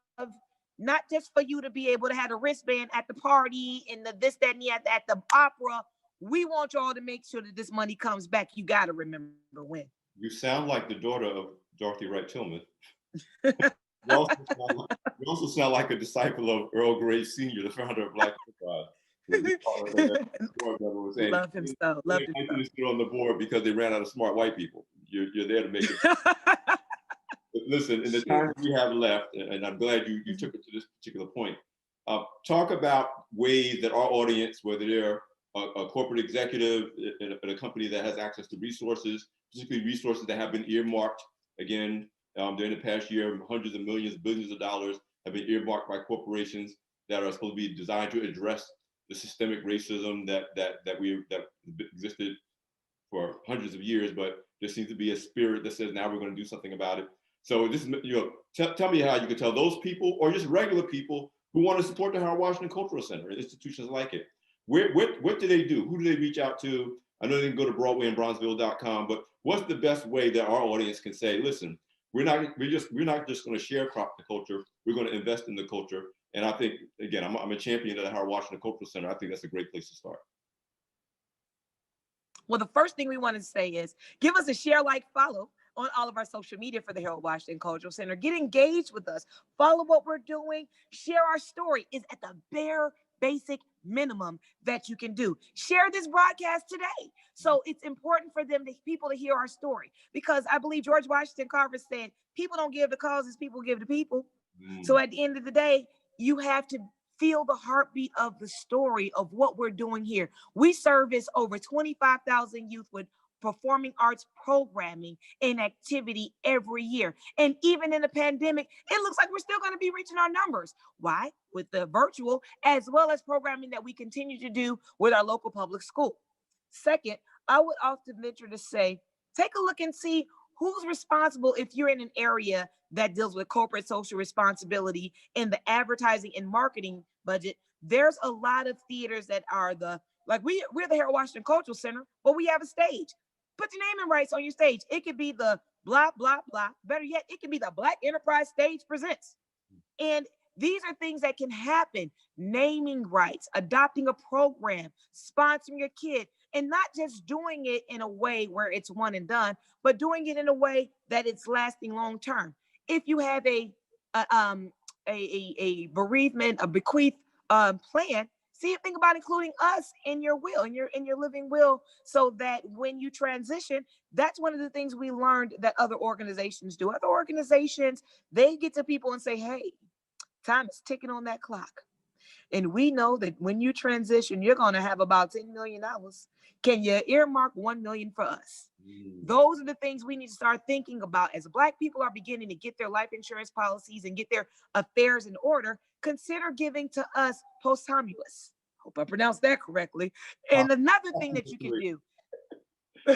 not just for you to be able to have a wristband at the party and the this, that, and the at the opera. We want y'all to make sure that this money comes back. You got to remember when. You sound like the daughter of Dorothy Wright Tillman. You also you also sound like a disciple of Earl Grey Sr., the founder of Black Enterprise. Love him so. Love him you sit on the board because they ran out of smart white people. You're there to make it. so. But listen, in the time we have left, and I'm glad you took it to this particular point, talk about ways that our audience, whether they're a corporate executive in a company that has access to resources, particularly resources that have been earmarked, again, during the past year, hundreds of millions, billions of dollars have been earmarked by corporations that are supposed to be designed to address the systemic racism that existed for hundreds of years, but there seems to be a spirit that says now we're going to do something about it. So this is, tell me how you can tell those people or just regular people who want to support the Harold Washington Cultural Center and institutions like it. What do they do? Who do they reach out to? I know they can go to BroadwayInBronzeville.com, but what's the best way that our audience can say, listen, we're not just going to share the culture. We're going to invest in the culture. And I think, again, I'm a champion of the Harold Washington Cultural Center. I think that's a great place to start. Well, the first thing we want to say is give us a share, like, follow on all of our social media for the Harold Washington Cultural Center. Get engaged with us. Follow what we're doing. Share our story is at the bare basic minimum that you can do. Share this broadcast today. So it's important for people to hear our story, because I believe George Washington Carver said, people don't give to causes, people give to people. So at the end of the day, you have to feel the heartbeat of the story of what we're doing here. We service over 25,000 youth with performing arts programming and activity every year. And even in the pandemic, it looks like we're still going to be reaching our numbers. Why? With the virtual, as well as programming that we continue to do with our local public school. Second, I would often venture to say, take a look and see who's responsible if you're in an area that deals with corporate social responsibility in the advertising and marketing budget. There's a lot of theaters that are we're the Harold Washington Cultural Center, but we have a stage. Put your naming rights on your stage. It could be the blah, blah, blah. Better yet, it could be the Black Enterprise Stage Presents. And these are things that can happen. Naming rights, adopting a program, sponsoring a kid, and not just doing it in a way where it's one and done, but doing it in a way that it's lasting long term. If you have a bereavement, a bequeath plan, think about including us in your will, in your living will, so that when you transition, that's one of the things we learned that other organizations do. Other organizations, they get to people and say, hey, time is ticking on that clock. And we know that when you transition, you're going to have about $10 million. Can you earmark $1 million for us? Those are the things we need to start thinking about as Black people are beginning to get their life insurance policies and get their affairs in order. Consider giving to us posthumous. Hope I pronounced that correctly. And another thing that you can do,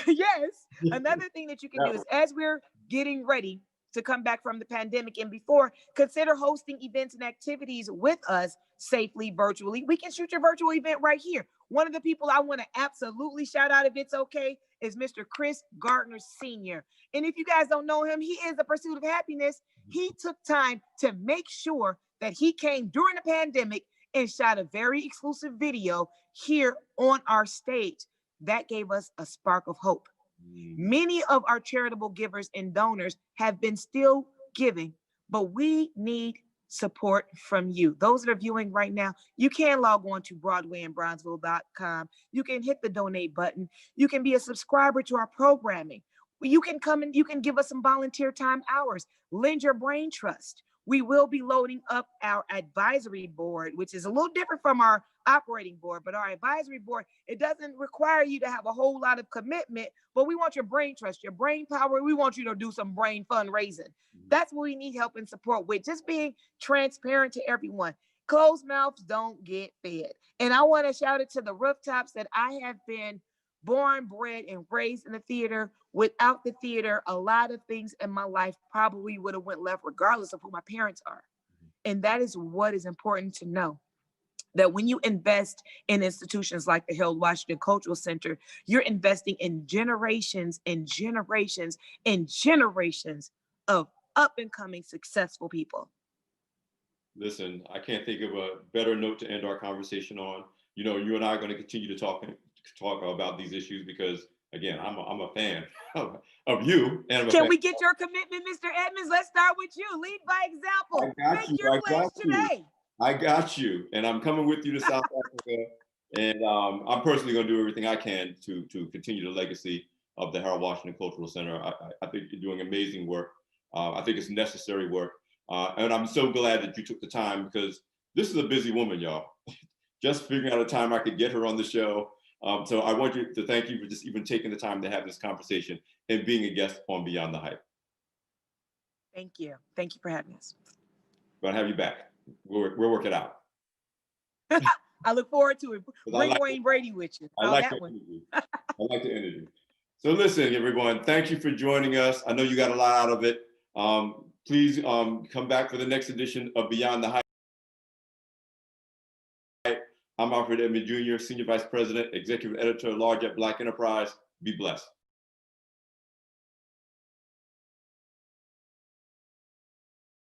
yes, another thing that you can do is, as we're getting ready to come back from the pandemic and before, consider hosting events and activities with us safely virtually. We can shoot your virtual event right here. One of the people I want to absolutely shout out, if it's okay, is Mr. Chris Gardner Sr. And if you guys don't know him, he is the Pursuit of Happiness. He took time to make sure that he came during the pandemic and shot a very exclusive video here on our stage. That gave us a spark of hope. Many of our charitable givers and donors have been still giving, but we need support from you. Those that are viewing right now, you can log on to BroadwayInBronzeville.com. You can hit the donate button. You can be a subscriber to our programming. You can come and you can give us some volunteer time hours. Lend your brain trust. We will be loading up our advisory board, which is a little different from our operating board, but our advisory board, it doesn't require you to have a whole lot of commitment, but we want your brain trust, your brain power. We want you to do some brain fundraising. That's what we need help and support with, just being transparent to everyone. Closed mouths don't get fed. And I want to shout it to the rooftops that I have been born, bred, and raised in the theater. Without the theater, a lot of things in my life probably would have went left, regardless of who my parents are. And that is what is important to know, that when you invest in institutions like the Harold Washington Cultural Center, you're investing in generations and generations and generations of up and coming successful people. Listen, I can't think of a better note to end our conversation on. You know, you and I are going to continue to talk talk about these issues because, again, I'm a fan of you. And I'm a Can fan. we get your commitment, Mr. Edmonds? Let's start with you. Lead by example. I got Make you. your I pledge got you. today. I got you. And I'm coming with you to South Africa. And I'm personally going to do everything I can to continue the legacy of the Harold Washington Cultural Center. I think you're doing amazing work. I think it's necessary work. And I'm so glad that you took the time because this is a busy woman, y'all. Just figuring out a time I could get her on the show. So I want you to thank you for just even taking the time to have this conversation and being a guest on Beyond the Hype. Thank you. Thank you for having us. Gonna have you back. We'll work it out. I look forward to it. Bring like Wayne Brady with you. I Oh, like that the one. interview. I like the interview. So listen, everyone, thank you for joining us. I know you got a lot out of it. Please come back for the next edition of Beyond the Hype. I'm Alfred Edmond Jr., Senior Vice President, Executive Editor-at-Large at Black Enterprise. Be blessed.